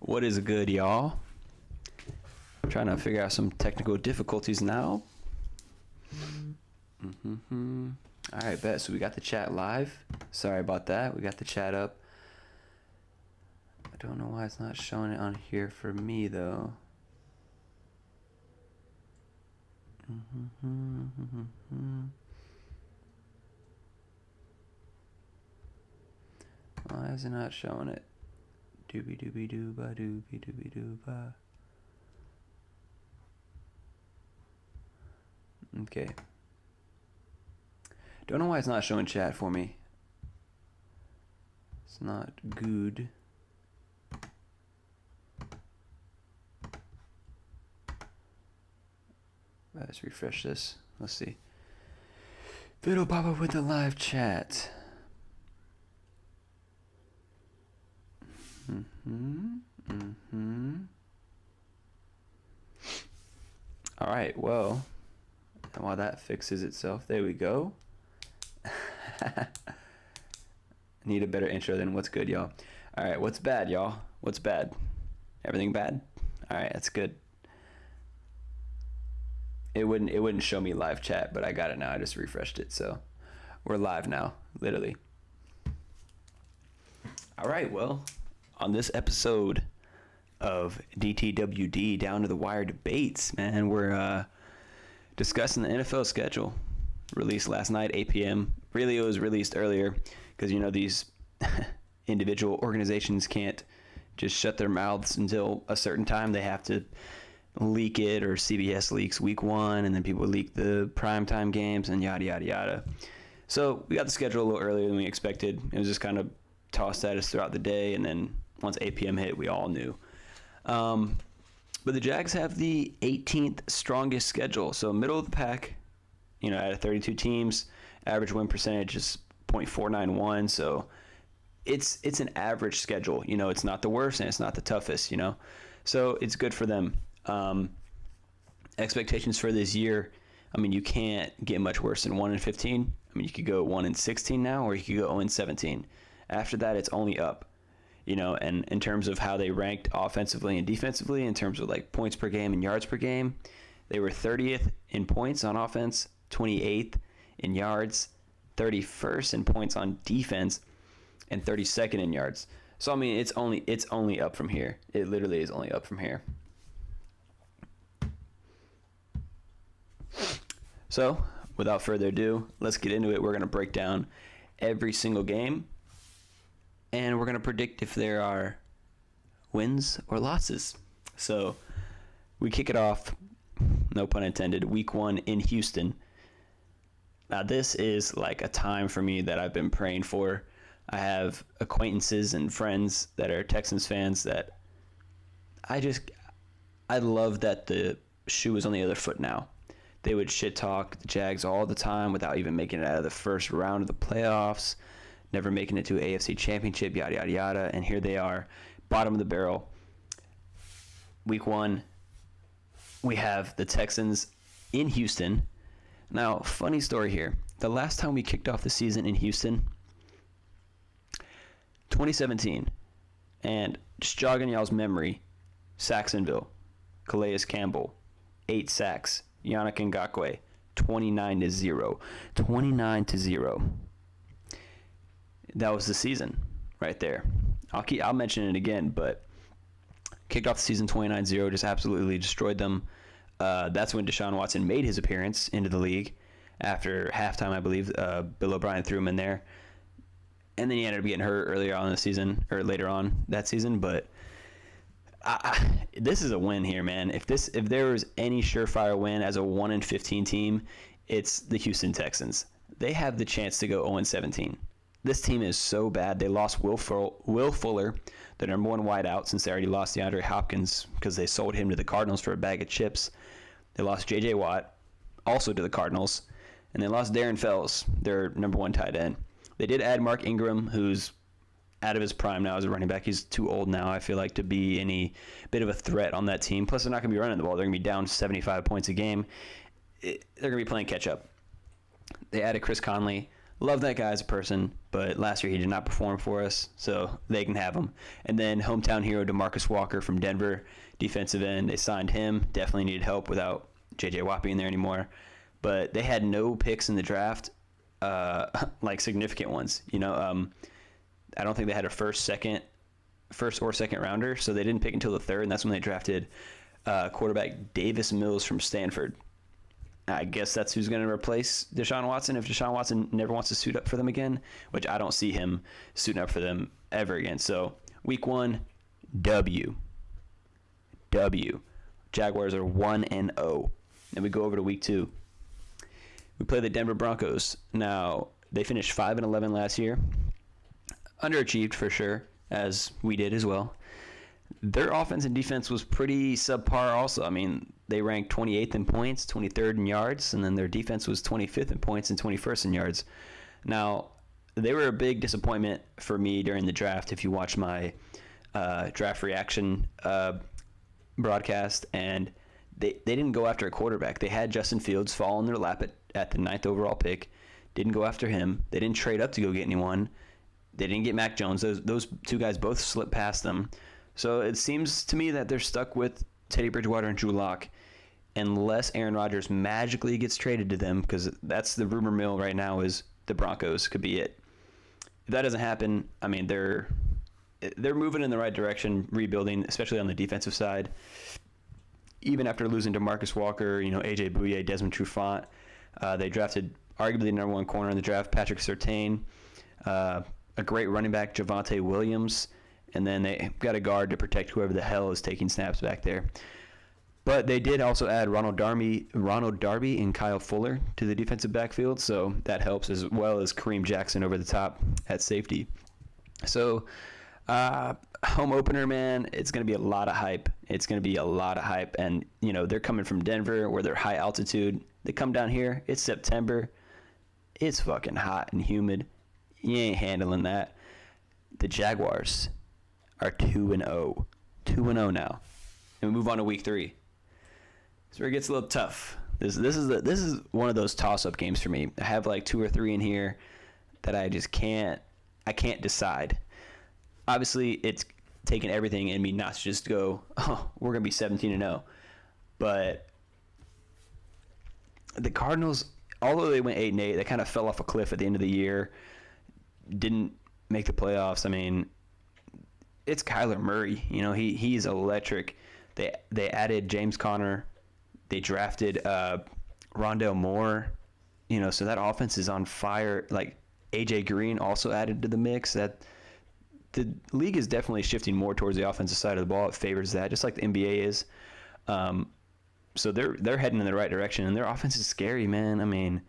What is good, y'all? Trying to figure out some technical difficulties now. All right, bet. So we got the chat live. Sorry about that. We got the chat up. I don't know why it's not showing it on here for me, though. Why is it not showing it? Doobie doobie dooba doobie doobie dooba. Okay. Don't know why it's not showing chat for me. It's not good. Let's refresh this. Let's see. Fiddle Papa with the live chat. All right, well, and while that fixes itself, there we go. Need a better intro than what's good, y'all. All right, what's bad, y'all? What's bad? Everything bad? All right, that's good. It wouldn't show me live chat, but I got it now. I just refreshed it, so we're live now, literally. All right, well, on this episode of DTWD Down to the Wire Debates, man, we're discussing the NFL schedule. Released last night, 8 p.m. Really, it was released earlier because, you know, these individual organizations can't just shut their mouths until a certain time. They have to leak it, or CBS leaks week 1, and then people leak the primetime games and yada, yada, yada. So we got the schedule a little earlier than we expected. It was just kind of tossed at us throughout the day, and then once 8 p.m. hit, we all knew. But the Jags have the 18th strongest schedule, so middle of the pack. You know, out of 32 teams, average win percentage is .491. So it's an average schedule. You know, it's not the worst and it's not the toughest, you know. So it's good for them. Expectations for this year, I mean, you can't get much worse than 1-15. I mean, you could go 1-16 now, or you could go 0-17. After that, it's only up. You know, and in terms of how they ranked offensively and defensively, in terms of like points per game and yards per game, they were 30th in points on offense, 28th in yards, 31st in points on defense, and 32nd in yards. So I mean, it's only up from here. It literally is only up from here. So, without further ado, let's get into it. We're going to break down every single game, and we're going to predict if there are wins or losses. So, we kick it off, no pun intended, week 1 in Houston. Now, this is like a time for me that I've been praying for. I have acquaintances and friends that are Texans fans that I love that the shoe is on the other foot now. They would shit talk the Jags all the time without even making it out of the first round of the playoffs, never making it to an AFC championship, yada, yada, yada. And here they are, bottom of the barrel. Week 1, we have the Texans in Houston. Now, funny story here. The last time we kicked off the season in Houston, 2017. And just jogging y'all's memory, Jacksonville, Calais Campbell, 8 sacks. Yannick Ngakoue, 29-0. 29-0. That was the season right there. I'll mention it again, but kicked off the season 29-0, just absolutely destroyed them. That's when Deshaun Watson made his appearance into the league after halftime, I believe. Bill O'Brien threw him in there. And then he ended up getting hurt earlier on in the season, or later on that season, but this is a win here, man. If there was any surefire win as a 1-15 team, it's the Houston Texans. They have the chance to go 0-17. This team is so bad. They lost Will Fuller, the number 1 wideout, since they already lost DeAndre Hopkins because they sold him to the Cardinals for a bag of chips. They lost J.J. Watt, also to the Cardinals, and they lost Darren Fells, their number 1 tight end. They did add Mark Ingram, who's out of his prime now as a running back. He's too old now, I feel like, to be any bit of a threat on that team. Plus, they're not going to be running the ball. They're going to be down 75 points a game. They're going to be playing catch-up. They added Chris Conley, Love that guy as a person, but last year he did not perform for us, so they can have him. And then hometown hero DeMarcus Walker from Denver, defensive end. They signed him. Definitely needed help without J.J. Watt being there anymore. But they had no picks in the draft, like significant ones. I don't think they had a first or second rounder, so they didn't pick until the third, and that's when they drafted quarterback Davis Mills from Stanford. I guess that's who's going to replace Deshaun Watson if Deshaun Watson never wants to suit up for them again, which I don't see him suiting up for them ever again. So week 1, W. Jaguars are 1-0. Then we go over to week 2. We play the Denver Broncos. Now, they finished 5-11 last year. Underachieved for sure, as we did as well. Their offense and defense was pretty subpar also. I mean, they ranked 28th in points, 23rd in yards, and then their defense was 25th in points and 21st in yards. Now, they were a big disappointment for me during the draft. If you watch my draft reaction broadcast, and they didn't go after a quarterback. They had Justin Fields fall in their lap at the 9th overall pick. Didn't go after him. They didn't trade up to go get anyone. They didn't get Mac Jones. Those two guys both slipped past them. So it seems to me that they're stuck with Teddy Bridgewater and Drew Lock unless Aaron Rodgers magically gets traded to them, because that's the rumor mill right now is the Broncos could be it. If that doesn't happen, I mean, they're moving in the right direction, rebuilding, especially on the defensive side. Even after losing to Marcus Walker, A.J. Bouye, Desmond Trufant, they drafted arguably the number one corner in the draft, Patrick Surtain, a great running back, Javonte Williams, and then they got a guard to protect whoever the hell is taking snaps back there. But they did also add Ronald Darby and Kyle Fuller to the defensive backfield, so that helps, as well as Kareem Jackson over the top at safety. So home opener, man, it's going to be a lot of hype. And, they're coming from Denver where they're high altitude. They come down here. It's September. It's fucking hot and humid. You ain't handling that. The Jaguars are 2-0. 2-0 now. And we move on to week 3. This is where it gets a little tough. This is one of those toss-up games for me. I have like 2 or 3 in here that I just can't decide. Obviously, it's taking everything in me not to just go, we're going to be 17-0. But the Cardinals, although they went 8-8, they kind of fell off a cliff at the end of the year. Didn't make the playoffs. I mean, it's Kyler Murray. He's electric. They added James Conner. They drafted Rondale Moore. So that offense is on fire. Like AJ Green also added to the mix. That the league is definitely shifting more towards the offensive side of the ball. It favors that, just like the NBA is. So they're heading in the right direction, and their offense is scary, man. I mean,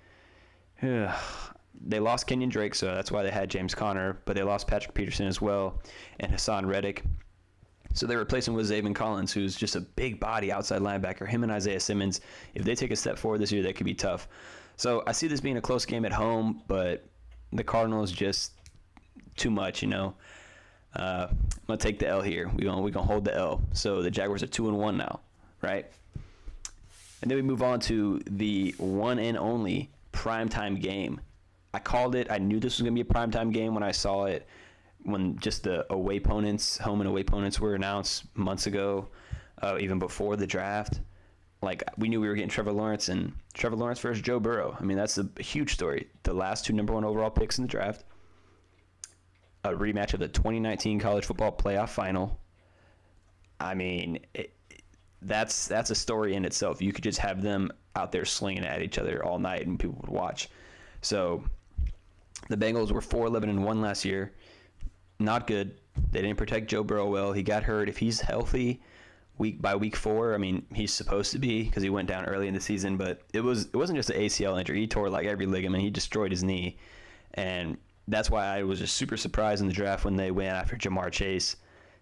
they lost Kenyon Drake, so that's why they had James Conner, but they lost Patrick Peterson as well and Hassan Reddick. So they're replacing with Zaven Collins, who's just a big body outside linebacker. Him and Isaiah Simmons, if they take a step forward this year, they could be tough. So I see this being a close game at home, but the Cardinals just too much, I'm going to take the L here. We're going to hold the L. So the Jaguars are 2-1 now, right? And then we move on to the one and only primetime game. I called it. I knew this was going to be a primetime game when I saw it, when just the away opponents, home and away opponents were announced months ago, even before the draft. Like, we knew we were getting Trevor Lawrence versus Joe Burrow. I mean, that's a huge story. The last 2 number 1 overall picks in the draft. A rematch of the 2019 college football playoff final. I mean, that's a story in itself. You could just have them out there slinging at each other all night and people would watch. So the Bengals were 4-11-1 last year. Not good. They didn't protect Joe Burrow well. He got hurt. If he's healthy by week 4, I mean, he's supposed to be, because he went down early in the season, but it wasn't just an ACL injury. He tore like every ligament. He destroyed his knee. And that's why I was just super surprised in the draft when they went after Jamar Chase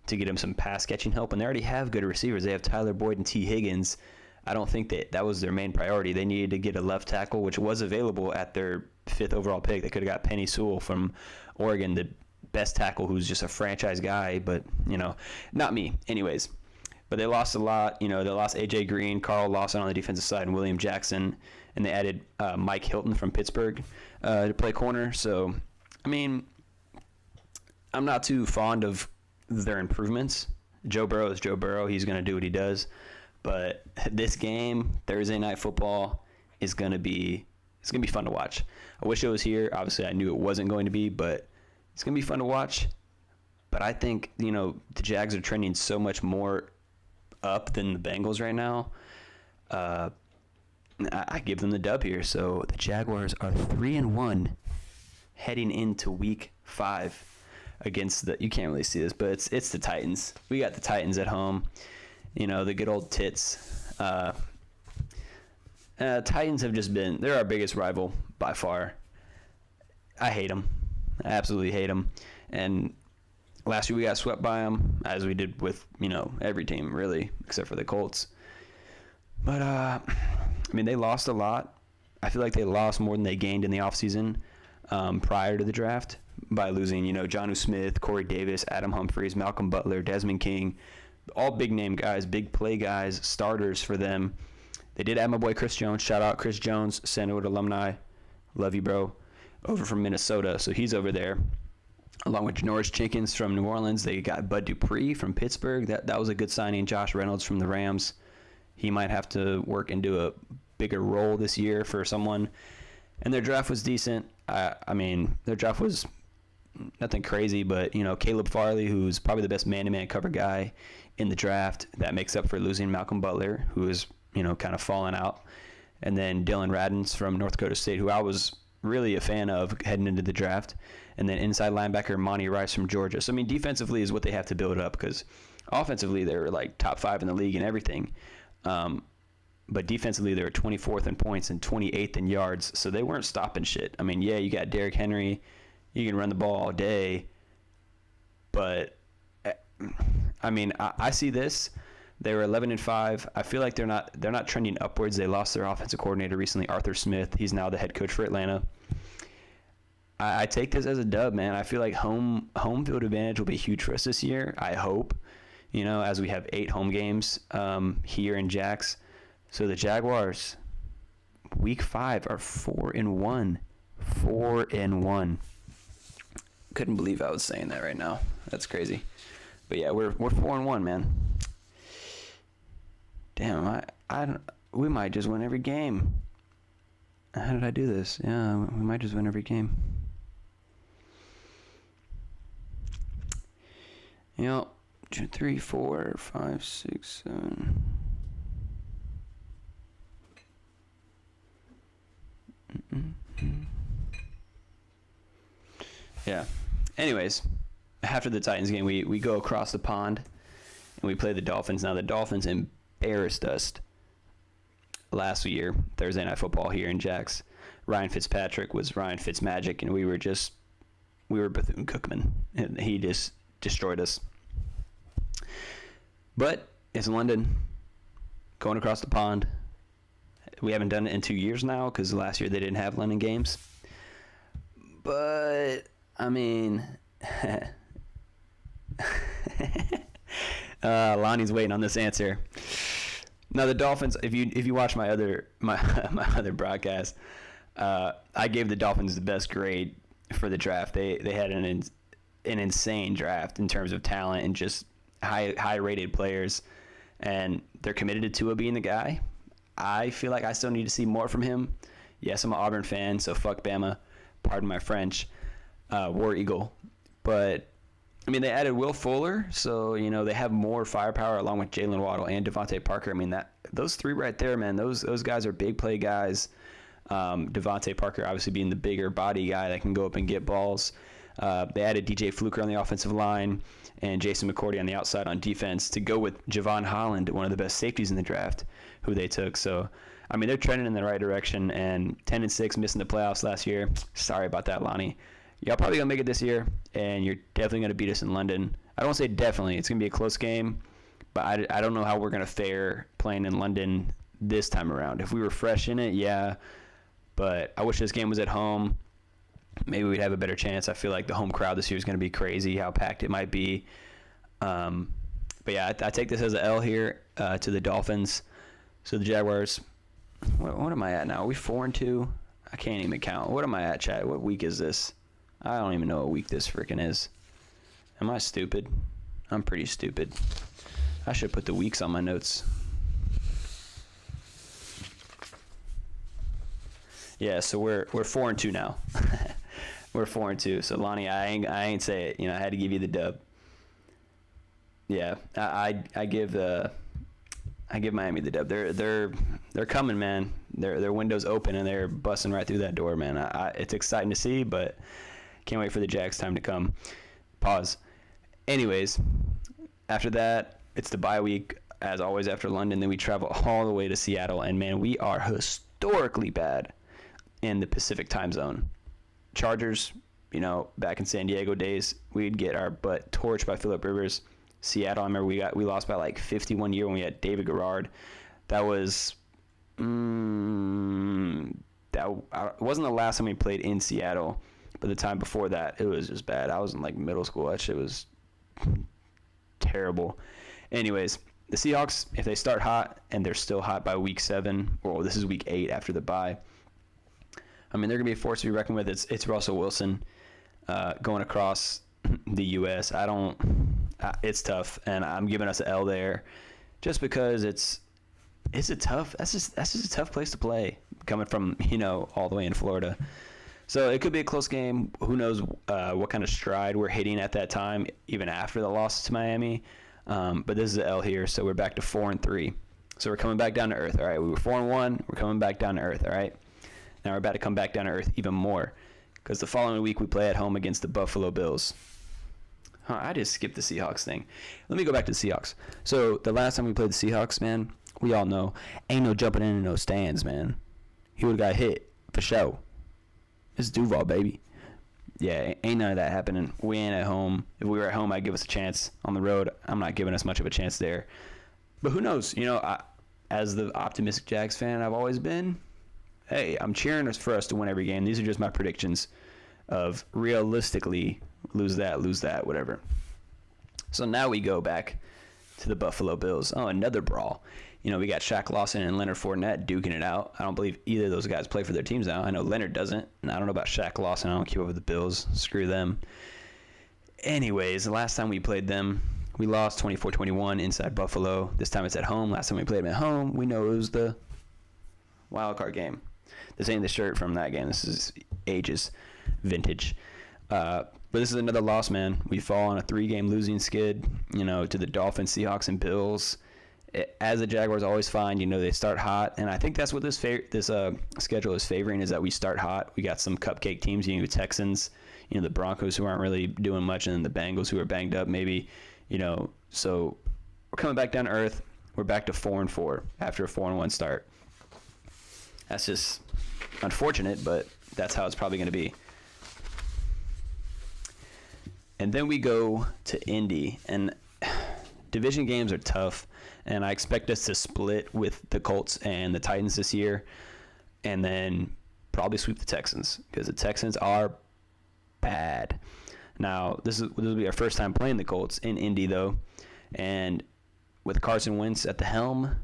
to get him some pass catching help. And they already have good receivers. They have Tyler Boyd and T. Higgins. I don't think that was their main priority. They needed to get a left tackle, which was available at their 5th overall pick. They could have got Penny Sewell from Oregon, the best tackle who's just a franchise guy, but, not me. Anyways, But they lost a lot. They lost A.J. Green, Carl Lawson on the defensive side, and William Jackson. And they added Mike Hilton from Pittsburgh to play corner. So, I mean, I'm not too fond of their improvements. Joe Burrow is Joe Burrow. He's going to do what he does. But this game, Thursday Night Football, is going to be fun to watch. I wish it was here. Obviously, I knew it wasn't going to be, but it's going to be fun to watch. But I think, the Jags are trending so much more up than the Bengals right now. I give them the dub here. So the Jaguars are 3-1 heading into Week 5 against you can't really see this, but it's the Titans. We got the Titans at home. The good old Tits. Titans have just been, they're our biggest rival by far. I hate them. I absolutely hate them. And last year we got swept by them, as we did with, every team really, except for the Colts. But, they lost a lot. I feel like they lost more than they gained in the offseason prior to the draft by losing, Jonnu Smith, Corey Davis, Adam Humphries, Malcolm Butler, Desmond King, all big-name guys, big play guys, starters for them. They did add my boy Chris Jones. Shout out Chris Jones, Sandalwood alumni. Love you, bro. Over from Minnesota, so he's over there. Along with Janoris Jenkins from New Orleans. They got Bud Dupree from Pittsburgh. That was a good signing. Josh Reynolds from the Rams. He might have to work into a bigger role this year for someone. And their draft was decent. Their draft was nothing crazy, but, Caleb Farley, who's probably the best man-to-man cover guy in the draft. That makes up for losing Malcolm Butler, who is, kind of fallen out. And then Dylan Radins from North Dakota State, who I was really a fan of heading into the draft. And then inside linebacker Monty Rice from Georgia. So, defensively is what they have to build up, because offensively they were like top 5 in the league and everything. But defensively they were 24th in points and 28th in yards. So they weren't stopping shit. You got Derrick Henry. You can run the ball all day. But, I see this. They were 11-5. I feel like they're not trending upwards. They lost their offensive coordinator recently, Arthur Smith. He's now the head coach for Atlanta. I take this as a dub, man. I feel like home field advantage will be huge for us this year. I hope, as we have 8 home games here in Jax. So the Jaguars, Week 5, are 4-1. 4-1. Couldn't believe I was saying that right now. That's crazy. But yeah, we're 4-1, man. Damn, we might just win every game. How did I do this? Yeah, we might just win every game. 2, 3, 4, 5, 6, 7. Yeah. Anyways, after the Titans game, we go across the pond and we play the Dolphins. Now the Dolphins embarrassed us last year, Thursday Night Football here in Jax. Ryan Fitzpatrick was Ryan Fitzmagic, and we were Bethune-Cookman, and he just destroyed us. But it's London, going across the pond. We haven't done it in 2 years now, because last year they didn't have London games. But Lonnie's waiting on this answer. Now the Dolphins, if you watch my other broadcast, I gave the Dolphins the best grade for the draft. They had an insane draft in terms of talent and just high rated players, and they're committed to Tua being the guy. I feel like I still need to see more from him. Yes, I'm an Auburn fan, so fuck Bama. Pardon my French. War Eagle. But, they added Will Fuller, so, they have more firepower along with Jalen Waddle and Devontae Parker. Those 3 right there, man, those guys are big play guys. Devontae Parker obviously being the bigger body guy that can go up and get balls. They added DJ Fluker on the offensive line and Jason McCourty on the outside on defense to go with Javon Holland, one of the best safeties in the draft, who they took. So, they're trending in the right direction, and 10-6, missing the playoffs last year. Sorry about that, Lonnie. Y'all probably going to make it this year, and you're definitely going to beat us in London. I don't want to say definitely. It's going to be a close game, but I don't know how we're going to fare playing in London this time around. If we were fresh in it, yeah, but I wish this game was at home. Maybe we'd have a better chance. I feel like the home crowd this year is going to be crazy, how packed it might be. But But yeah, I take this as an L here to the Dolphins. So the Jaguars, what am I at now? Are we 4-2? I can't even count. What am I at, Chad? What week is this? I don't even know what week this freaking is. Am I stupid? I'm pretty stupid. I should put the weeks on my notes. Yeah, so we're 4-2 now. We're 4-2. So Lonnie, I ain't say it. I had to give you the dub. Yeah, I give Miami the dub. They're coming, man. Their window's open and they're busting right through that door, man. It's exciting to see, but can't wait for the Jags time to come. Pause. Anyways, after that, it's the bye week. As always, after London, then we travel all the way to Seattle, and man, we are historically bad in the Pacific time zone. Chargers, back in San Diego days, we'd get our butt torched by Phillip Rivers. Seattle, I remember we lost by like 51 year when we had David Garrard. That was that wasn't the last time we played in Seattle, but the time before that, it was just bad. I was in like middle school. That shit was terrible. Anyways, the Seahawks, if they start hot and they're still hot by week 7, or this is week 8 after the bye, I mean, they're going to be a force to be reckoned with. It's Russell Wilson going across the U.S. It's tough, and I'm giving us an L there just because that's just a tough place to play coming from, all the way in Florida. So it could be a close game. Who knows what kind of stride we're hitting at that time, even after the loss to Miami. But this is an L here, so we're back to 4-3. So we're coming back down to earth, all right? We were 4-1. We're coming back down to earth, all right? Now we're about to come back down to earth even more because the following week we play at home against the Buffalo Bills. I just skipped the Seahawks thing. Let me go back to the Seahawks. So the last time we played the Seahawks, man, we all know, ain't no jumping in no stands, man. He would have got hit for sure. It's Duval, baby. Yeah, ain't none of that happening. We ain't at home. If we were at home, I'd give us a chance. On the road, I'm not giving us much of a chance there. But who knows? As the optimistic Jags fan I've always been, hey, I'm cheering for us to win every game. These are just my predictions of realistically lose that, whatever. So now we go back to the Buffalo Bills. Oh, another brawl. We got Shaq Lawson and Leonard Fournette duking it out. I don't believe either of those guys play for their teams now. I know Leonard doesn't, and I don't know about Shaq Lawson. I don't keep up with the Bills. Screw them. Anyways, the last time we played them, we lost 24-21 inside Buffalo. This time it's at home. Last time we played them at home, we know it was the wild card game. This ain't the shirt from that game. This is ages, vintage. But this is another loss, man. We fall on a 3-game losing skid, to the Dolphins, Seahawks, and Bills. As the Jaguars always find, they start hot, and I think that's what this schedule is favoring, is that we start hot. We got some cupcake teams, the Texans, the Broncos, who aren't really doing much, and then the Bengals, who are banged up maybe, So we're coming back down to earth. We're back to 4-4 after a 4-1 start. That's just unfortunate, but that's how it's probably going to be. And then we go to Indy, and division games are tough, and I expect us to split with the Colts and the Titans this year, and then probably sweep the Texans, because the Texans are bad. Now, this will be our first time playing the Colts in Indy, though, and with Carson Wentz at the helm,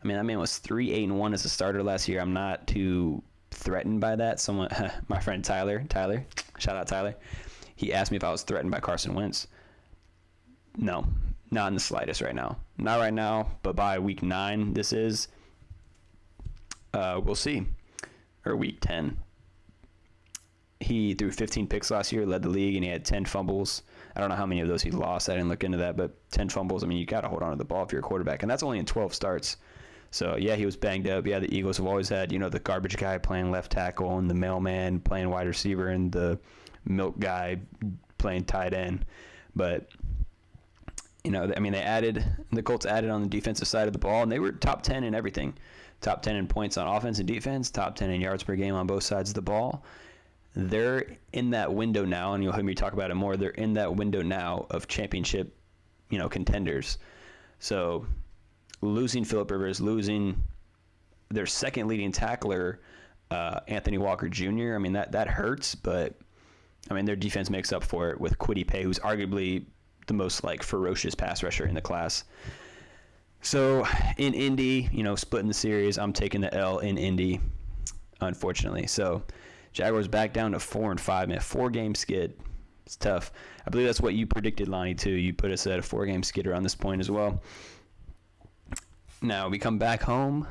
I mean, that man was 3-8-1 as a starter last year. I'm not too threatened by that. My friend Tyler, shout out Tyler, he asked me if I was threatened by Carson Wentz. No, not in the slightest right now. Not right now, but by week 9, we'll see. Or week 10. He threw 15 picks last year, led the league, and he had 10 fumbles. I don't know how many of those he lost. I didn't look into that, but 10 fumbles. I mean, you got to hold on to the ball if you're a quarterback, and that's only in 12 starts. So, yeah, he was banged up. Yeah, the Eagles have always had, the garbage guy playing left tackle and the mailman playing wide receiver and the milk guy playing tight end. But, the Colts added on the defensive side of the ball, and they were top 10 in everything. Top 10 in points on offense and defense, top 10 in yards per game on both sides of the ball. They're in that window now, and you'll hear me talk about it more. They're in that window now of championship, contenders. So losing Phillip Rivers, losing their second leading tackler, Anthony Walker Jr., I mean, that hurts, but, I mean, their defense makes up for it with Kwity Paye, who's arguably the most like ferocious pass rusher in the class. So in Indy, splitting the series, I'm taking the L in Indy, unfortunately. So Jaguars back down to 4-5, man. 4-game skid. It's tough. I believe that's what you predicted, Lonnie, too. You put us at a 4-game skid around this point as well. Now we come back home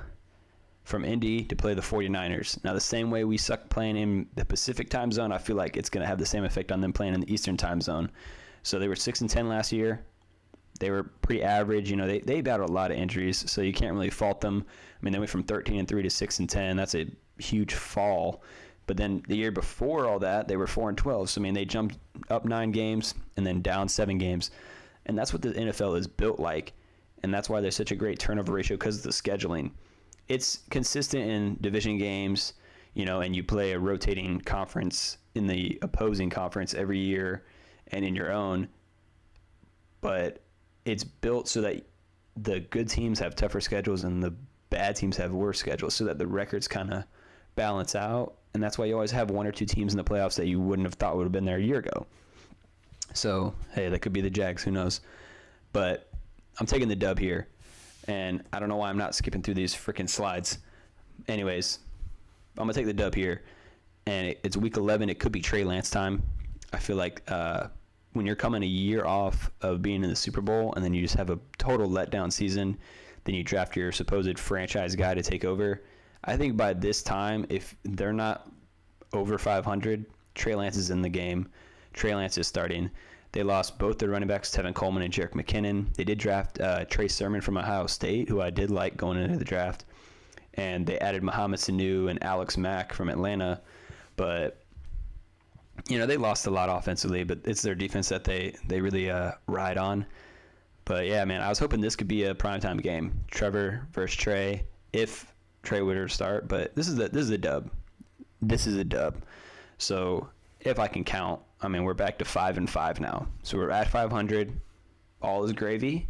from Indy to play the 49ers. Now, the same way we suck playing in the Pacific time zone, I feel like it's going to have the same effect on them playing in the Eastern time zone. So they were 6-10 last year. They were pretty average. They battled a lot of injuries, so you can't really fault them. I mean, they went from 13-3 to 6-10. That's a huge fall. But then the year before all that, they were 4-12. So, I mean, they jumped up 9 games and then down 7 games. And that's what the NFL is built like. And that's why there's such a great turnover ratio, because of the scheduling. It's consistent in division games, and you play a rotating conference in the opposing conference every year and in your own. But it's built so that the good teams have tougher schedules and the bad teams have worse schedules, so that the records kind of balance out. And that's why you always have 1 or 2 teams in the playoffs that you wouldn't have thought would have been there a year ago. So, hey, that could be the Jags. Who knows? But I'm taking the dub here. And I don't know why I'm not skipping through these freaking slides. Anyways, I'm going to take the dub here. And it's week 11. It could be Trey Lance time. I feel like when you're coming a year off of being in the Super Bowl and then you just have a total letdown season, then you draft your supposed franchise guy to take over. I think by this time, if they're not over 500, Trey Lance is in the game. Trey Lance is starting. They lost both their running backs, Tevin Coleman and Jerick McKinnon. They did draft Trey Sermon from Ohio State, who I did like going into the draft. And they added Mohamed Sanu and Alex Mack from Atlanta. But, they lost a lot offensively, but it's their defense that they really ride on. But, yeah, man, I was hoping this could be a primetime game. Trevor versus Trey, if Trey were to start. But this is a dub. This is a dub. So if I can count, I mean, we're back to 5-5 now. So we're at 500. All is gravy.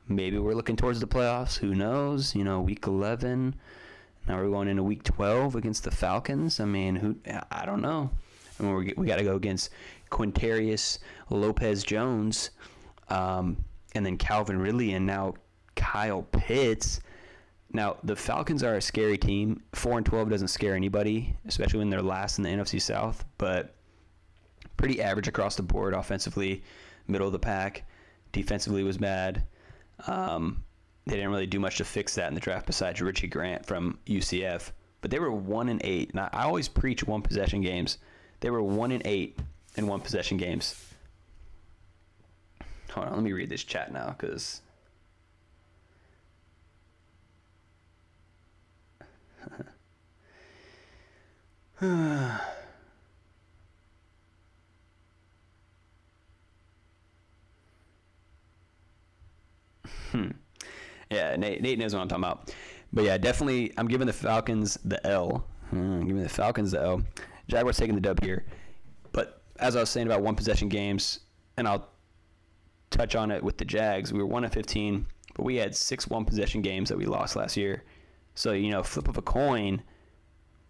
Maybe we're looking towards the playoffs. Who knows? Week 11. Now we're going into week 12 against the Falcons. I mean, I don't know. I mean, we got to go against Quintarius Lopez-Jones, and then Calvin Ridley, and now Kyle Pitts. Now, the Falcons are a scary team. 4-12 doesn't scare anybody, especially when they're last in the NFC South, but pretty average across the board offensively, middle of the pack. Defensively was bad. They didn't really do much to fix that in the draft besides Richie Grant from UCF. But they were 1-8. Now, I always preach one-possession games. They were 1-8 in one-possession games. Hold on, let me read this chat now, because Yeah, Nate knows what I'm talking about. But yeah, definitely, I'm giving the Falcons the L. Jaguars taking the dub here. But as I was saying about one-possession games, and I'll touch on it with the Jags, we were 1-15, but we had 6 one-possession games that we lost last year. So, flip of a coin,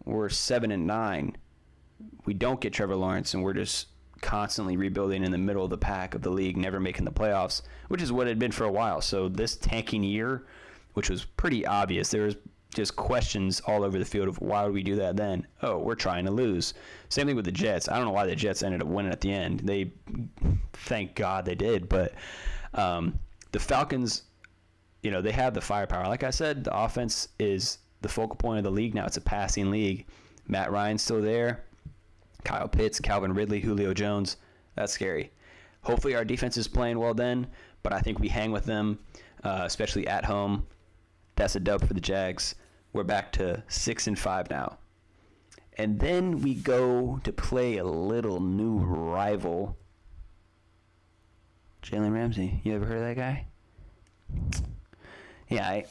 we're 7-9. We don't get Trevor Lawrence, and we're just constantly rebuilding in the middle of the pack of the league, never making the playoffs, which is what it had been for a while. So this tanking year, which was pretty obvious, there was just questions all over the field of why would we do that then? Oh, we're trying to lose. Same thing with the Jets. I don't know why the Jets ended up winning at the end. Thank God they did. But the Falcons, they have the firepower. Like I said, the offense is the focal point of the league now. It's a passing league. Matt Ryan's still there. Kyle Pitts, Calvin Ridley, Julio Jones. That's scary. Hopefully our defense is playing well then, but I think we hang with them, especially at home. That's a dub for the Jags. We're back to 6-5 now. And then we go to play a little new rival. Jalen Ramsey. You ever heard of that guy? Yeah.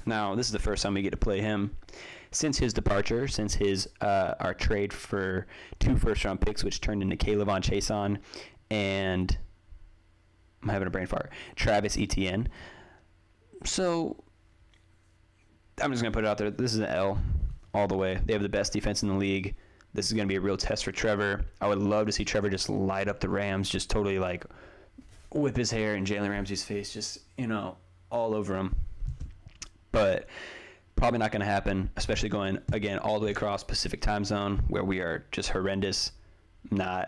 Now, this is the first time we get to play him since his departure, since our trade for 2 first-round picks, which turned into Kayvon Chason and I'm having a brain fart, Travis Etienne. So I'm just going to put it out there. This is an L all the way. They have the best defense in the league. This is going to be a real test for Trevor. I would love to see Trevor just light up the Rams, just totally whip his hair in Jalen Ramsey's face, just, all over him. But probably not going to happen, especially going, again, all the way across Pacific time zone where we are just horrendous. I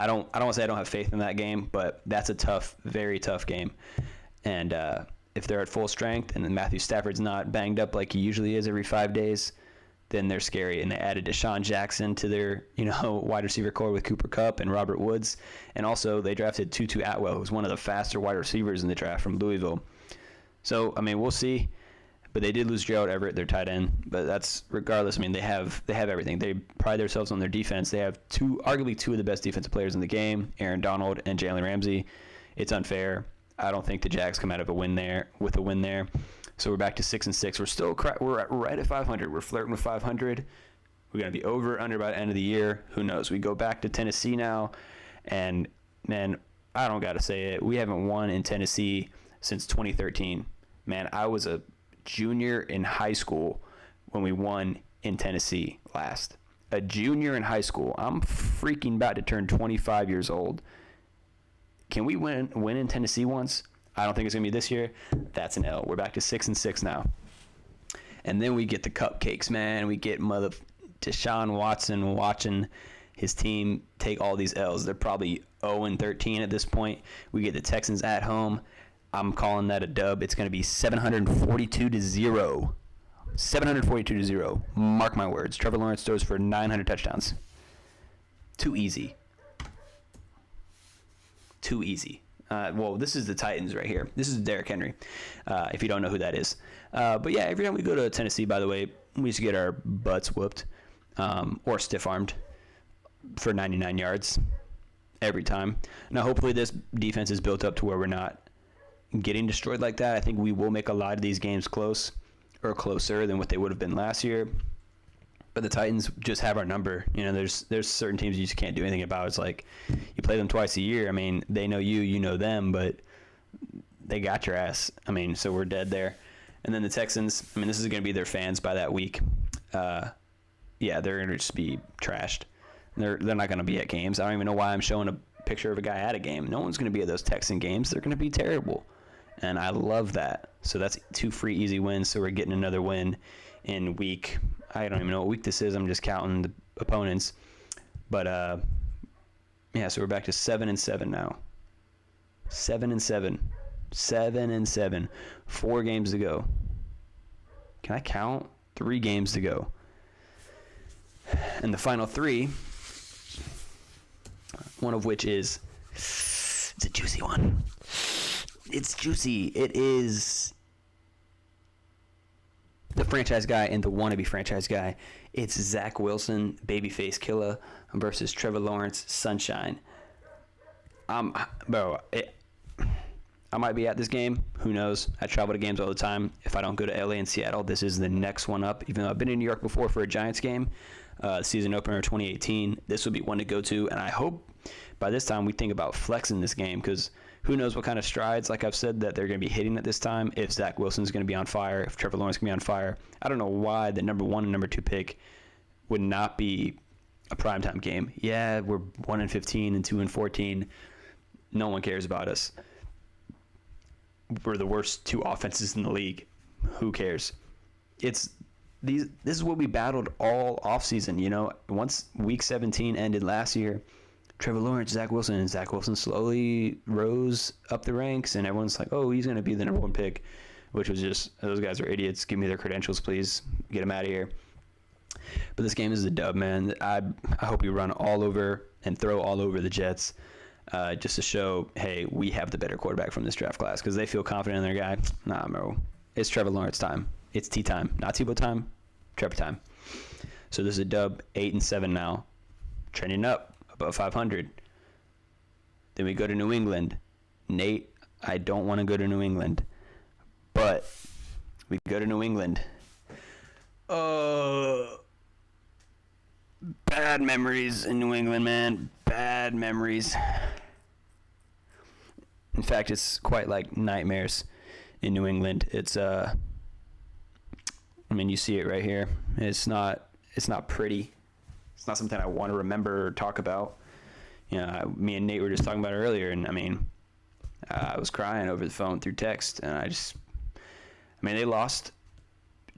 don't want to say I don't have faith in that game, but that's a tough, very tough game. And if they're at full strength and Matthew Stafford's not banged up like he usually is every 5 days, then they're scary. And they added Deshaun Jackson to their, wide receiver core with Cooper Kupp and Robert Woods. And also they drafted Tutu Atwell, who's one of the faster wide receivers in the draft from Louisville. So, we'll see. But they did lose Gerald Everett, their tight end. But that's regardless. They have everything. They pride themselves on their defense. They have arguably two of the best defensive players in the game, Aaron Donald and Jalen Ramsey. It's unfair. I don't think the Jags come out of a win there. So we're back to 6-6. We're right at 500. We're flirting with 500. We're gonna be over under by the end of the year. Who knows? We go back to Tennessee now, and man, I don't gotta say it. We haven't won in Tennessee since 2013. Man, I was a junior in high school when we won in Tennessee last. A junior in high school. I'm freaking about to turn 25 years old. Can we win in Tennessee once? I don't think it's going to be this year. That's an L. We're back to 6-6 now. And then we get the cupcakes, man. We get Deshaun Watson watching his team take all these L's. They're probably 0-13 at this point. We get the Texans at home. I'm calling that a dub. It's going to be 742-0. 742-0. Mark my words. Trevor Lawrence throws for 900 touchdowns. Too easy. Too easy. Well, this is the Titans right here. This is Derrick Henry, if you don't know who that is. But yeah, every time we go to Tennessee, by the way, we used to get our butts whooped or stiff-armed for 99 yards every time. Now, hopefully this defense is built up to where we're not getting destroyed like that. I think we will make a lot of these games close or closer than what they would have been last year. But the Titans just have our number. There's certain teams you just can't do anything about. It's like you play them twice a year. They know you, you know them, but they got your ass. So we're dead there. And then the Texans, this is going to be their fans by that week. They're going to just be trashed. They're not going to be at games. I don't even know why I'm showing a picture of a guy at a game. No one's going to be at those Texan games. They're going to be terrible. And I love that. So that's 2 free easy wins. So we're getting another win in week. I don't even know what week this is. I'm just counting the opponents. But, so we're back to 7-7 now. 7-7. 7-7. 4 games to go. Can I count? 3 games to go. And the final 3, one of which is, it's a juicy one. It's juicy. It is the franchise guy and the wannabe franchise guy. It's Zach Wilson, babyface killer, versus Trevor Lawrence, sunshine. I might be at this game. Who knows? I travel to games all the time. If I don't go to LA and Seattle, this is the next one up. Even though I've been in New York before for a Giants game, season opener 2018, this would be one to go to. And I hope by this time we think about flexing this game, because who knows what kind of strides, like I've said, that they're going to be hitting at this time. If Zach Wilson's going to be on fire, if Trevor Lawrence can be on fire. I don't know why the number 1 and number 2 pick would not be a primetime game. Yeah, we're 1-15 and 2-14. No one cares about us. We're the worst 2 offenses in the league. Who cares? This is what we battled all offseason. Once week 17 ended last year, Trevor Lawrence, Zach Wilson, and Zach Wilson slowly rose up the ranks, and everyone's like, oh, he's going to be the number 1 pick, which was just, those guys are idiots. Give me their credentials, please. Get them out of here. But this game is a dub, man. I hope we run all over and throw all over the Jets, just to show, hey, we have the better quarterback from this draft class, because they feel confident in their guy. Nah, bro. It's Trevor Lawrence time. It's T time. Not Tebow time. Trevor time. So this is a dub, 8-7 now. Trending up. Above 500. Then we go to New England. Nate, I don't want to go to New England, but we go to New England. Bad memories in New England, man. Bad memories. In fact, it's quite like nightmares in New England. It's you see it right here. It's not pretty. It's not something I want to remember or talk about. Me and Nate were just talking about it earlier, and I was crying over the phone through text, and they lost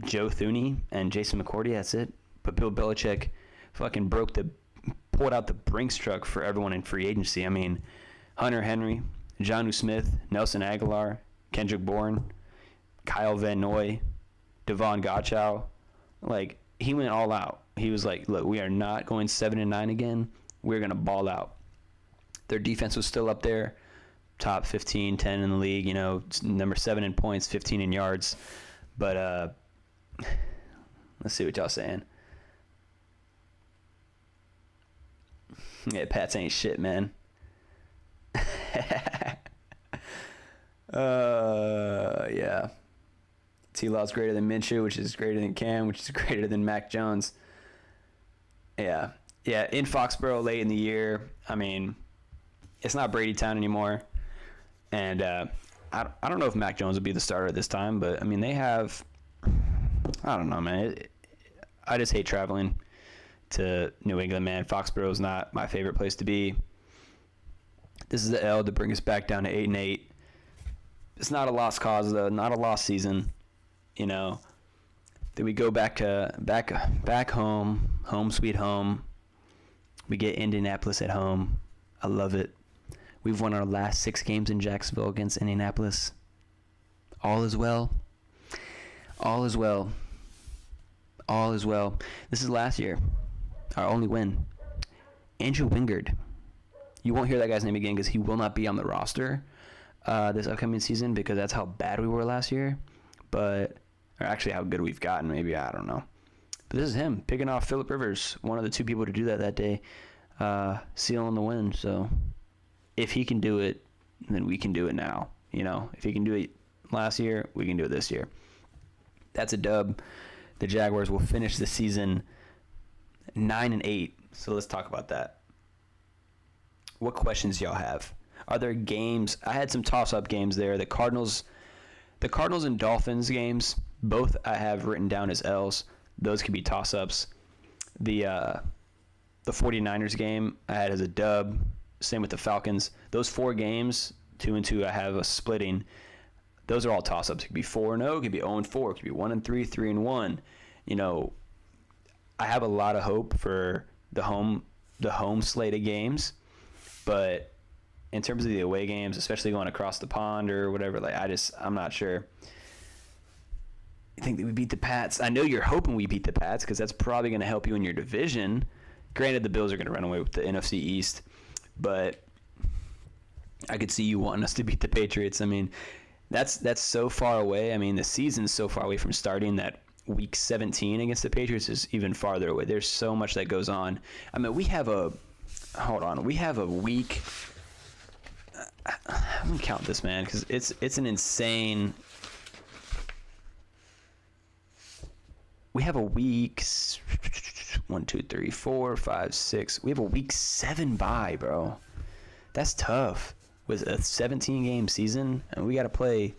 Joe Thuney and Jason McCourty. That's it. But Bill Belichick fucking pulled out the Brinks truck for everyone in free agency. I mean, Hunter Henry, Jonnu Smith, Nelson Aguilar, Kendrick Bourne, Kyle Van Noy, Devon Gottschall. Like, he went all out. He was like, look, we are not going 7-9 again. We're going to ball out. Their defense was still up there, top 15, 10 in the league, number 7 in points, 15 in yards. But let's see what y'all saying. Yeah, Pats ain't shit, man. Yeah. T-Law's greater than Minshew, which is greater than Cam, which is greater than Mac Jones. Yeah. Yeah, in Foxborough late in the year, I mean, it's not Brady Town anymore. And I don't know if Mac Jones will be the starter this time, but, I mean, they have – I don't know, man. I just hate traveling to New England, man. Foxborough is not my favorite place to be. This is the L to bring us back down to 8-8. It's not a lost cause, though. Not a lost season. Then we go back home sweet home. We get Indianapolis at home. I love it. We've won our last 6 games in Jacksonville against Indianapolis. All is well. All is well. All is well. This is last year. Our only win. Andrew Wingard. You won't hear that guy's name again because he will not be on the roster this upcoming season because that's how bad we were last year. Or actually how good we've gotten, maybe. I don't know. But this is him picking off Phillip Rivers, one of the 2 people to do that day, sealing the win. So if he can do it, then we can do it now. If he can do it last year, we can do it this year. That's a dub. The Jaguars will finish the season 9-8. So let's talk about that. What questions y'all have? Are there games? I had some toss-up games there. The Cardinals and Dolphins games, both I have written down as L's. Those could be toss-ups. The 49ers game I had as a dub. Same with the Falcons. Those 4 games, 2-2, I have a splitting. Those are all toss-ups. It could be 4-0, it could be 0-4, it could be 1-3, 3-1. I have a lot of hope for the home slate of games, but in terms of the away games, especially going across the pond or whatever, I'm not sure. You think that we beat the Pats? I know you're hoping we beat the Pats because that's probably going to help you in your division. Granted, the Bills are going to run away with the NFC East, but I could see you wanting us to beat the Patriots. I mean, that's so far away. I mean, the season's so far away from starting that week 17 against the Patriots is even farther away. There's so much that goes on. I mean, we have a week. I'm going to count this, man, because it's an insane. We have a week 1, 2, 3, 4, 5, 6. We have a week 7 bye, bro. That's tough. With a 17-game season, and we got to play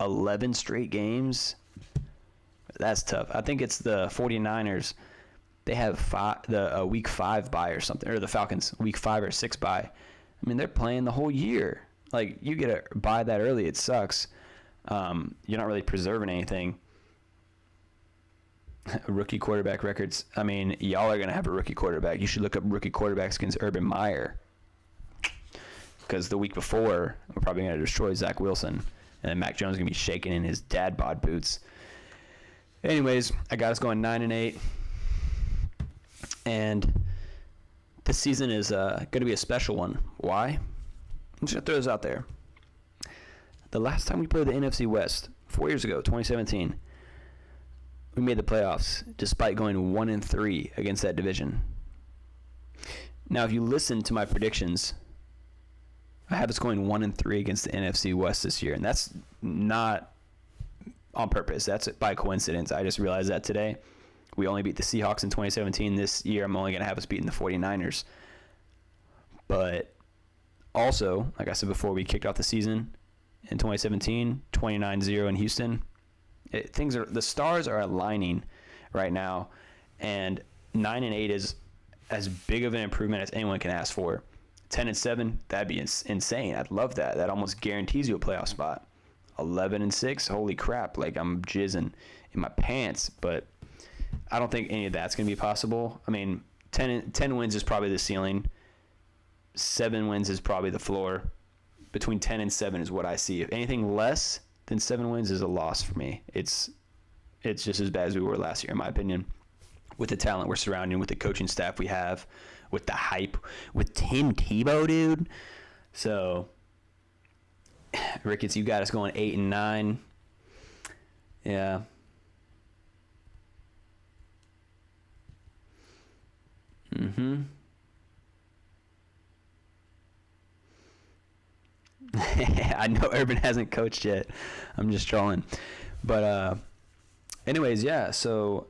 11 straight games. That's tough. I think it's the 49ers. They have a week 5 bye or something, or the Falcons, week 5 or 6 bye. I mean, they're playing the whole year. Like, you get a bye that early, it sucks. You're not really preserving anything. Rookie quarterback records. I mean, y'all are going to have a rookie quarterback. You should look up rookie quarterbacks against Urban Meyer. Because the week before, we're probably going to destroy Zach Wilson. And then Mac Jones is going to be shaking in his dad bod boots. Anyways, I got us going 9-8. And this season is going to be a special one. Why? I'm just going to throw this out there. The last time we played the NFC West, 4 years ago, 2017, we made the playoffs despite going 1-3 against that division. Now, if you listen to my predictions, I have us going 1-3 against the NFC West this year, and that's not on purpose. That's by coincidence. I just realized that today. We only beat the Seahawks in 2017. This year, I'm only going to have us beating the 49ers. But also, like I said before, we kicked off the season in 2017, 29-0 in Houston. The stars are aligning right now, and 9-8 is as big of an improvement as anyone can ask for. 10-7, that'd be insane. I'd love that. That almost guarantees you a playoff spot. 11-6, holy crap! Like I'm jizzing in my pants. But I don't think any of that's gonna be possible. I mean, 10 wins is probably the ceiling. 7 wins is probably the floor. Between 10 and 7 is what I see. If anything less than 7 wins is a loss for me. It's just as bad as we were last year, in my opinion. With the talent we're surrounding, with the coaching staff we have, with the hype, with Tim Tebow, dude. So, Ricketts, you got us going 8-9. Yeah. Mm-hmm. I know Urban hasn't coached yet. I'm just trolling. But anyways, yeah, so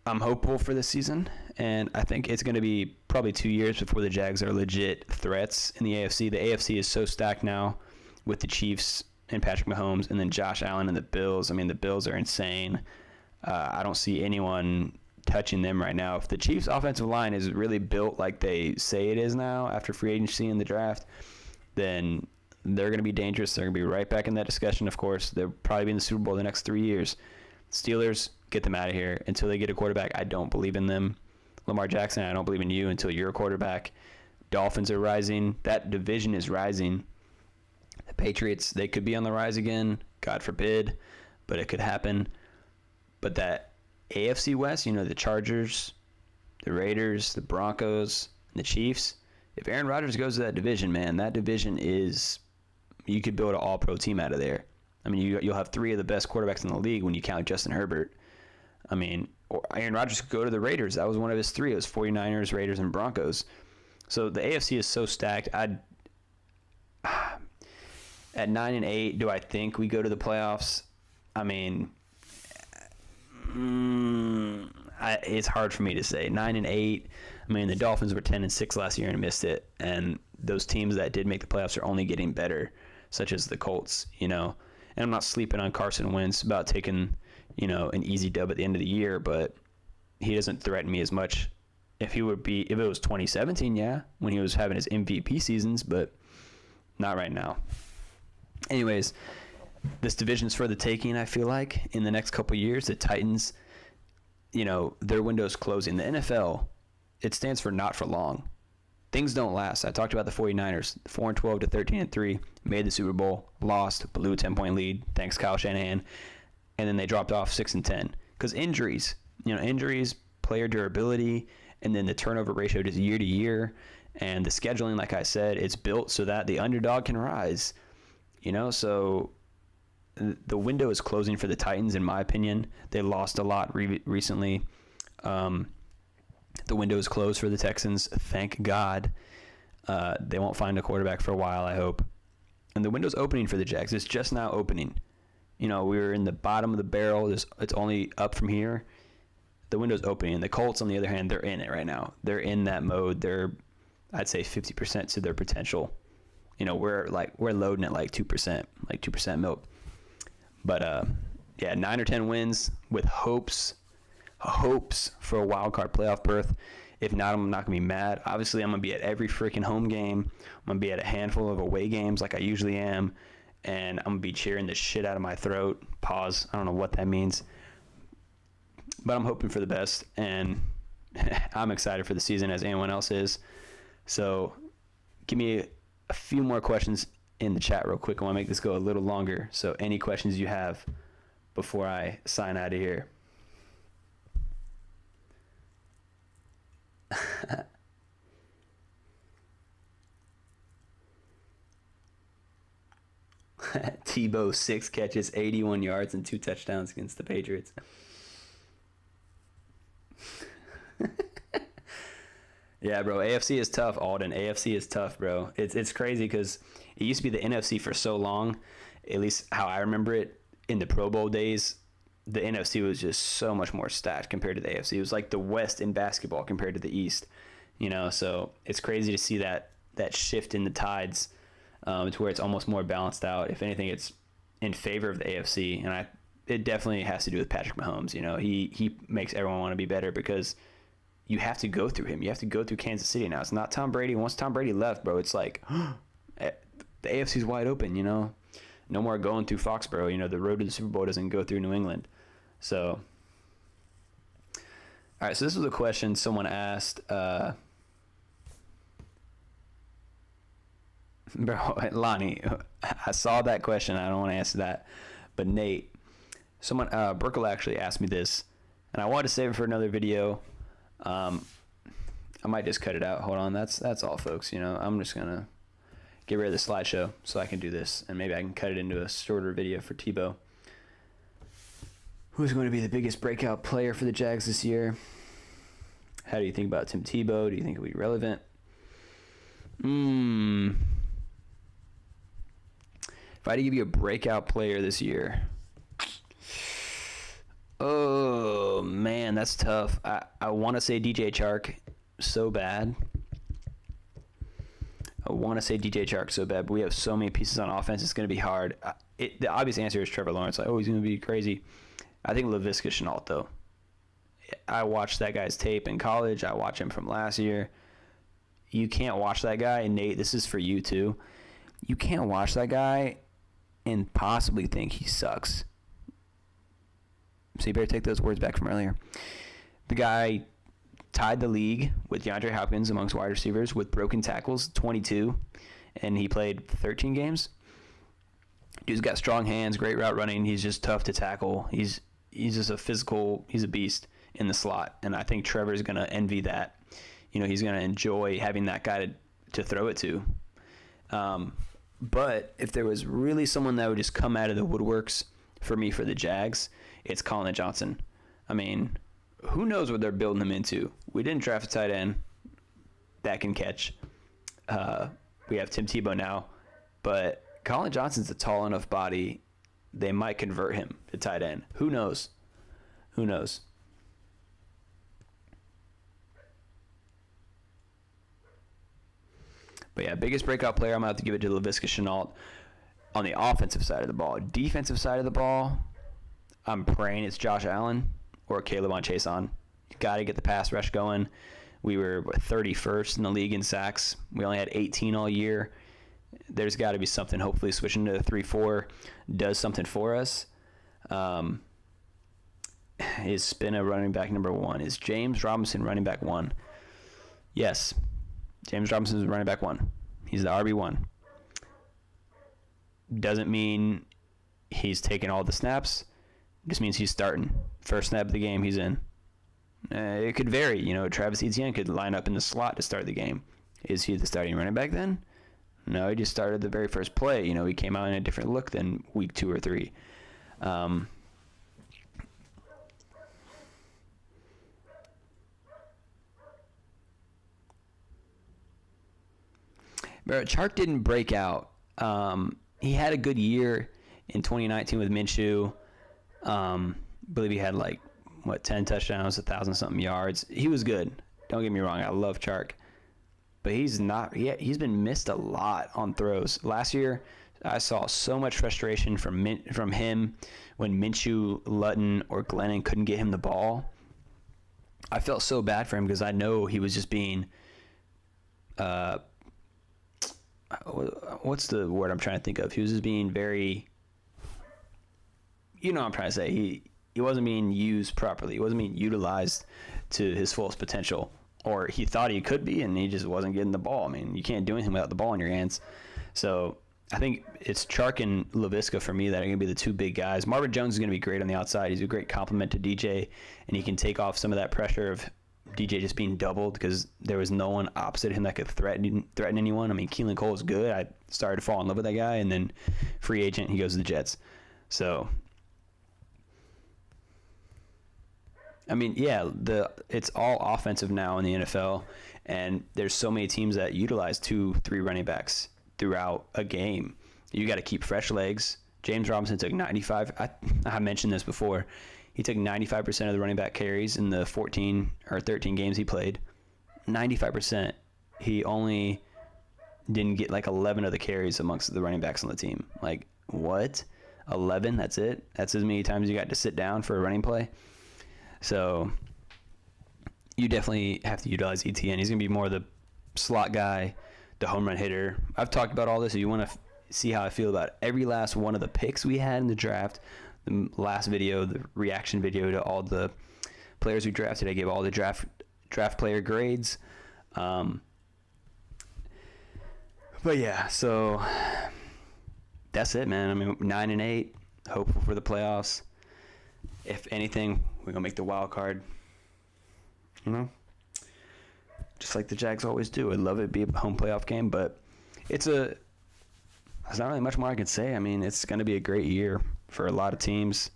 I'm hopeful for this season, and I think it's going to be probably 2 years before the Jags are legit threats in the AFC. The AFC is so stacked now with the Chiefs and Patrick Mahomes and then Josh Allen and the Bills. I mean, the Bills are insane. I don't see anyone touching them right now. If the Chiefs' offensive line is really built like they say it is now after free agency and the draft, then they're going to be dangerous. They're going to be right back in that discussion, of course. They'll probably be in the Super Bowl the next 3 years. Steelers, get them out of here. Until they get a quarterback, I don't believe in them. Lamar Jackson, I don't believe in you until you're a quarterback. Dolphins are rising. That division is rising. The Patriots, they could be on the rise again. God forbid, but it could happen. But that AFC West, the Chargers, the Raiders, the Broncos, and the Chiefs, if Aaron Rodgers goes to that division, man, that division is, you could build an all-pro team out of there. I mean, you'll have 3 of the best quarterbacks in the league when you count Justin Herbert. I mean, Aaron Rodgers could go to the Raiders. That was one of his 3. It was 49ers, Raiders, and Broncos. So the AFC is so stacked. At 9-8, do I think we go to the playoffs? I mean, it's hard for me to say. 9-8. I mean, the Dolphins were 10-6 last year and missed it, and those teams that did make the playoffs are only getting better, such as the Colts. And I'm not sleeping on Carson Wentz about taking, an easy dub at the end of the year, but he doesn't threaten me as much. If it was 2017, yeah, when he was having his MVP seasons, but not right now. Anyways, this division's for the taking, I feel like, in the next couple of years. The Titans, their window's closing. The NFL, it stands for not for long. Things don't last. I talked about the 49ers, 4-12 to 13-3, made the Super Bowl, lost, blew a 10-point lead, thanks Kyle Shanahan, and then they dropped off 6-10 because injuries, player durability, and then the turnover ratio just year to year, and the scheduling, like I said, it's built so that the underdog can rise. So the window is closing for the Titans, in my opinion. They lost a lot recently. The window is closed for the Texans. Thank God. They won't find a quarterback for a while, I hope. And the window's opening for the Jags. It's just now opening. We were in the bottom of the barrel. It's only up from here. The window's opening. The Colts, on the other hand, they're in it right now. They're in that mode. They're, I'd say, 50% to their potential. We're loading at like 2% milk. But 9 or 10 wins with hopes for a wild card playoff berth. If not, I'm not gonna be mad. Obviously, I'm gonna be at every freaking home game. I'm gonna be at a handful of away games like I usually am, and I'm gonna be cheering the shit out of my throat. Pause. I don't know what that means, but I'm hoping for the best, and I'm excited for the season as anyone else is. So, give me a few more questions in the chat real quick. I want to make this go a little longer. So, any questions you have before I sign out of here? Tebow, 6 catches, 81 yards, and 2 touchdowns against the Patriots. Yeah, bro. AFC is tough, Alden. AFC is tough, bro. It's crazy because it used to be the NFC for so long, at least how I remember it in the Pro Bowl days. The NFC was just so much more stacked compared to the AFC. It was like the West in basketball compared to the East, so it's crazy to see that shift in the tides to where it's almost more balanced out. If anything, it's in favor of the AFC, and it definitely has to do with Patrick Mahomes. He makes everyone want to be better because you have to go through him. You have to go through Kansas City now. It's not Tom Brady. Once Tom Brady left, bro, it's like the AFC's wide open, you know. No more going through Foxborough. You know, the road to the Super Bowl doesn't go through New England. So, all right, so this was a question someone asked. Bro, Lonnie, I saw that question. I don't want to answer that. But Nate, Burkle actually asked me this, and I wanted to save it for another video. I might just cut it out. Hold on. That's all, folks. You know, I'm just going to get rid of the slideshow so I can do this, and maybe I can cut it into a shorter video for Tebow. Who's going to be the biggest breakout player for the Jags this year? How do you think about Tim Tebow? Do you think he'll be relevant? If I had to give you a breakout player this year, oh man, that's tough. I want to say DJ Chark so bad. But we have so many pieces on offense, it's going to be hard. The obvious answer is Trevor Lawrence. Like, oh, he's going to be crazy. I think Laviska Shenault, though. I watched that guy's tape in college. I watched him from last year. You can't watch that guy, and Nate, this is for you too. You can't watch that guy and possibly think he sucks. So you better take those words back from earlier. The guy tied the league with DeAndre Hopkins amongst wide receivers with broken tackles, 22, and he played 13 games. Dude's got strong hands, great route running. He's just tough to tackle. He's just he's a beast in the slot, and I think Trevor's going to envy that. You know, he's going to enjoy having that guy to throw it to. But if there was really someone that would just come out of the woodworks for me for the Jags, it's Colin Johnson. I mean, who knows what they're building him into? We didn't draft a tight end that can catch. We have Tim Tebow now, but Colin Johnson's a tall enough body. They might convert him to tight end. Who knows? But yeah, biggest breakout player, I'm going to have to give it to Laviska Shenault on the offensive side of the ball. Defensive side of the ball, I'm praying it's Josh Allen or Caleb on Chason. You got to get the pass rush going. We were 31st in the league in sacks. We only had 18 all year. There's got to be something. Hopefully switching to 3-4 does something for us. Is Spina running back number 1? Is James Robinson running back 1? Yes. James Robinson is running back 1. He's the RB1. Doesn't mean he's taking all the snaps. Just means he's starting. First snap of the game, he's in. It could vary. You know, Travis Etienne could line up in the slot to start the game. Is he the starting running back then? No, he just started the very first play. You know, he came out in a different look than week 2 or 3. But Chark didn't break out. He had a good year in 2019 with Minshew. I believe he had 10 touchdowns, 1,000-something yards. He was good. Don't get me wrong. I love Chark. But he's not. He's been missed a lot on throws. Last year, I saw so much frustration from him when Minshew, Lutton, or Glennon couldn't get him the ball. I felt so bad for him because I know he was just being what's the word I'm trying to think of? He was just being very, you know what I'm trying to say. He wasn't being used properly. He wasn't being utilized to his fullest potential. Or he thought he could be, and he just wasn't getting the ball. I mean, you can't do anything without the ball in your hands. So I think it's Chark and Laviska for me that are going to be the two big guys. Marvin Jones is going to be great on the outside. He's a great complement to DJ, and he can take off some of that pressure of DJ just being doubled because there was no one opposite him that could threaten anyone. I mean, Keelan Cole is good. I started to fall in love with that guy, and then free agent, he goes to the Jets. So, I mean, yeah, it's all offensive now in the NFL, and there's so many teams that utilize 2-3 running backs throughout a game. You got to keep fresh legs. James Robinson took 95. I mentioned this before. He took 95% of the running back carries in the 14 or 13 games he played. 95%. He only didn't get 11 of the carries amongst the running backs on the team. What? 11? That's it? That's as many times you got to sit down for a running play? So you definitely have to utilize ETN. He's going to be more the slot guy, the home run hitter. I've talked about all this. If you want to see how I feel about every last one of the picks we had in the draft, the last video, the reaction video to all the players we drafted, I gave all the draft player grades. But yeah, so that's it, man. I mean, 9-8, hopeful for the playoffs. If anything, we're gonna make the wild card. You know, just like the Jags always do. I'd love it to be a home playoff game, but there's not really much more I can say. I mean, it's gonna be a great year for a lot of teams.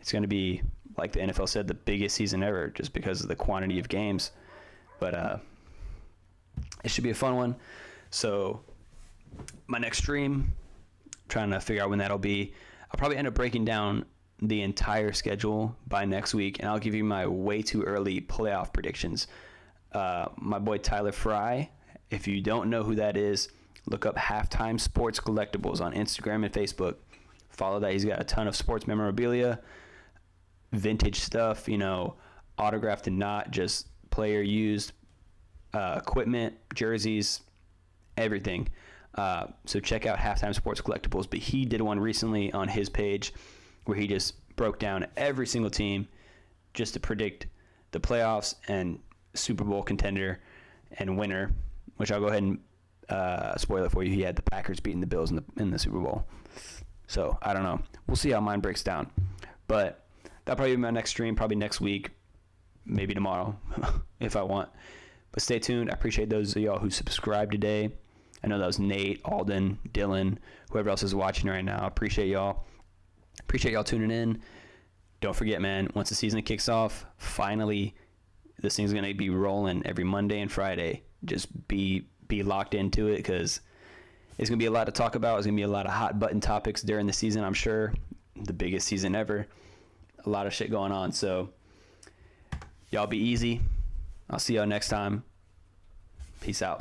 It's gonna be, like the NFL said, the biggest season ever, just because of the quantity of games. But it should be a fun one. So my next stream, trying to figure out when that'll be. I'll probably end up breaking down the entire schedule by next week, and I'll give you my way too early playoff predictions. My boy Tyler Fry, if you don't know who that is, look up Halftime Sports Collectibles on Instagram and Facebook. Follow that. He's got a ton of sports memorabilia, vintage stuff, autographed and not, just player used equipment, jerseys, everything. So check out Halftime Sports Collectibles. But he did one recently on his page where he just broke down every single team just to predict the playoffs and Super Bowl contender and winner, which I'll go ahead and spoil it for you. He had the Packers beating the Bills in the Super Bowl. So I don't know. We'll see how mine breaks down. But that'll probably be my next stream, probably next week, maybe tomorrow if I want. But stay tuned. I appreciate those of y'all who subscribed today. I know that was Nate, Alden, Dylan, whoever else is watching right now. I appreciate y'all. Appreciate y'all tuning in. Don't forget, man, once the season kicks off, finally, this thing's going to be rolling every Monday and Friday. Just be locked into it, because it's going to be a lot to talk about. There's going to be a lot of hot button topics during the season, I'm sure. The biggest season ever. A lot of shit going on. So y'all be easy. I'll see y'all next time. Peace out.